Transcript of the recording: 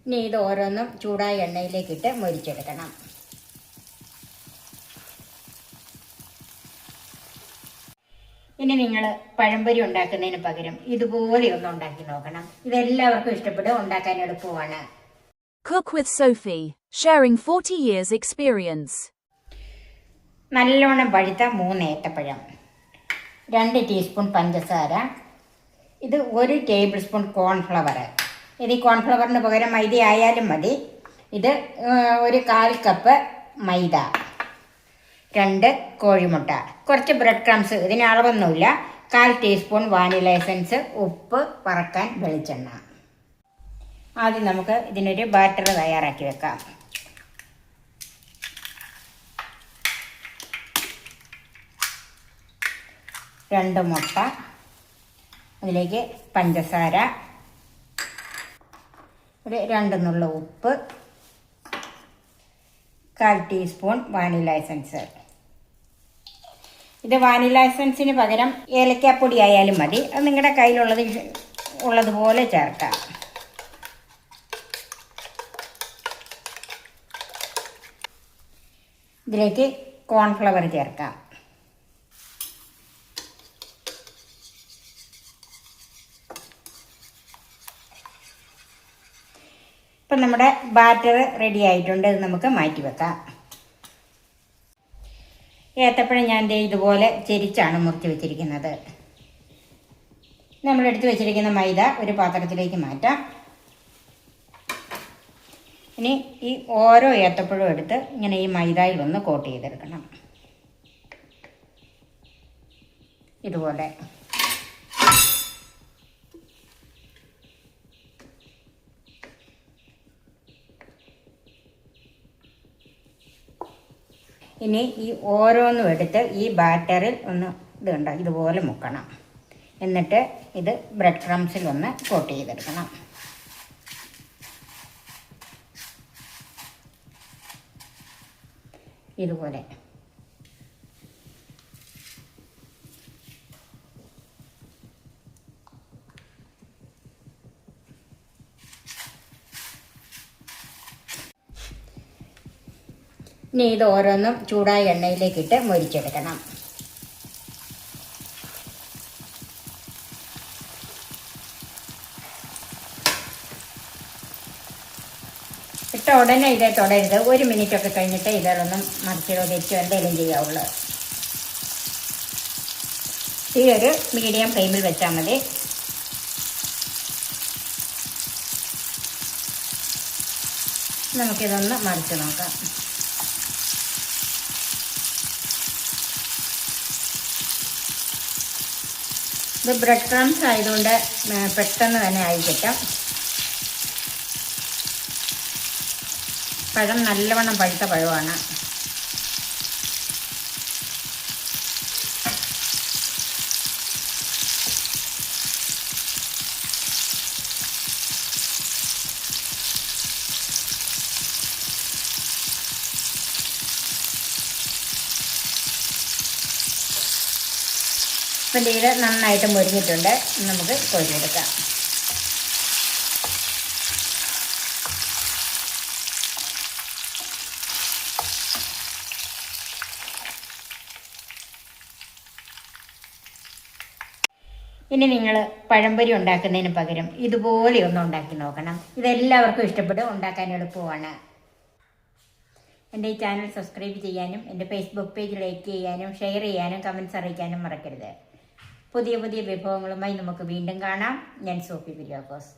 ഇനി ഇത് ഓരോന്നും ചൂടായ എണ്ണയിലേക്കിട്ട് മൊരിച്ചെടുക്കണം. ഇനി നിങ്ങൾ പഴംപൊരി ഉണ്ടാക്കുന്നതിന് പകരം ഇതുപോലെ ഒന്ന് ഉണ്ടാക്കി നോക്കണം. ഇതെല്ലാവർക്കും ഇഷ്ടപ്പെടും, ഉണ്ടാക്കാൻ എളുപ്പമാണ്. Cook with Sophie, sharing 40 years experience. നല്ലോണം പഴുത്ത 3 ഏത്തപ്പഴം, 2 ടീസ്പൂൺ പഞ്ചസാര, ഇത് 1 ടേബിൾ സ്പൂൺ കോൺഫ്ലവർ. ഇത് കോൺഫ്ലവറിന് പകരം മൈദ ആയാലും മതി. ഇത് 1/4 കപ്പ് മൈദ, 2 കോഴിമുട്ട, കുറച്ച് ബ്രെഡ് ക്രംസ്, ഇതിന് അളവൊന്നുമില്ല, 1/4 ടീസ്പൂൺ വാനില എസൻസ്, ഉപ്പ്, വറക്കാൻ വെളിച്ചെണ്ണ. ആദ്യം നമുക്ക് ഇതിനൊരു ബാറ്റർ തയ്യാറാക്കി വെക്കാം. രണ്ട് മുട്ട, അതിലേക്ക് പഞ്ചസാര, ഒരു 2 നുള്ള ഉപ്പ്, 1/4 ടീസ്പൂൺ വാനില എസൻസ്. ഇത് വാനില എസൻസിന് പകരം ഏലക്കാപ്പൊടി ആയാലും മതി, അത് നിങ്ങളുടെ ഉള്ളതുപോലെ ചേർക്കാം. ഇതിലേക്ക് കോൺഫ്ലവർ ചേർക്കാം. ഇപ്പം നമ്മുടെ ബാറ്റർ റെഡി ആയിട്ടുണ്ട്. ഇത് നമുക്ക് മാറ്റി വെക്കാം. ഏത്തപ്പഴം ഞാൻ ഇതുപോലെ ചെരിച്ചാണ് മുറിച്ച് വെച്ചിരിക്കുന്നത്. നമ്മളെടുത്ത് വെച്ചിരിക്കുന്ന മൈദ ഒരു പാത്രത്തിലേക്ക് മാറ്റാം. ഇനി ഈ ഓരോ ഏത്തപ്പഴവും എടുത്ത് ഇങ്ങനെ ഈ മൈദയിൽ ഒന്ന് കോട്ട് ചെയ്തെടുക്കണം. ഇതുപോലെ ഇനി ഈ ഓരോന്നും എടുത്ത് ഈ ബാറ്ററിൽ ഒന്ന് ഇതുപോലെ മുക്കണം. എന്നിട്ട് ഇത് ബ്രെഡ് ക്രംസിൽ ഒന്ന് കോട്ട് ചെയ്തെടുക്കണം. ഇതുപോലെ ഇനി ഇത് ഓരോന്നും ചൂടായ എണ്ണയിലേക്കിട്ട് മൊരിച്ചെടുക്കണം. ഇട്ട ഉടനെ ഇതേ തൊടരുത്. 1 മിനിറ്റൊക്കെ കഴിഞ്ഞിട്ട് ഇതൊന്നും മറിച്ചോ തിരിച്ചോ എന്തെങ്കിലും ചെയ്യാവുള്ളൂ. ഈ ഒരു മീഡിയം ഫ്ലെയിമിൽ വെച്ചാൽ മതി. നമുക്കിതൊന്ന് മറിച്ച് നോക്കാം. ഇത് ബ്രെഡ് ക്രംസ് ആയതുകൊണ്ട് പെട്ടെന്ന് തന്നെ ആയി കിട്ടും. പഴം നല്ലവണ്ണം പഴുത്ത പഴമാണ്. അപ്പം ഇത് നന്നായിട്ട് മുരിഞ്ഞിട്ടുണ്ട്. നമുക്ക് കോരിയെടുക്കാം. ഇനി നിങ്ങൾ പഴംപൊരി ഉണ്ടാക്കുന്നതിന് പകരം ഇതുപോലെ ഒന്ന് ഉണ്ടാക്കി നോക്കണം. ഇതെല്ലാവർക്കും ഇഷ്ടപ്പെടും, ഉണ്ടാക്കാൻ എളുപ്പമാണ്. എൻ്റെ ഈ ചാനൽ സബ്സ്ക്രൈബ് ചെയ്യാനും എൻ്റെ ഫേസ്ബുക്ക് പേജ് ലൈക്ക് ചെയ്യാനും ഷെയർ ചെയ്യാനും കമൻറ്റ്സ് അറിയിക്കാനും മറക്കരുത്. പുതിയ പുതിയ വിഭവങ്ങളുമായി നമുക്ക് വീണ്ടും കാണാം. ഞാൻ സോഫി കുര്യാക്കോസ്.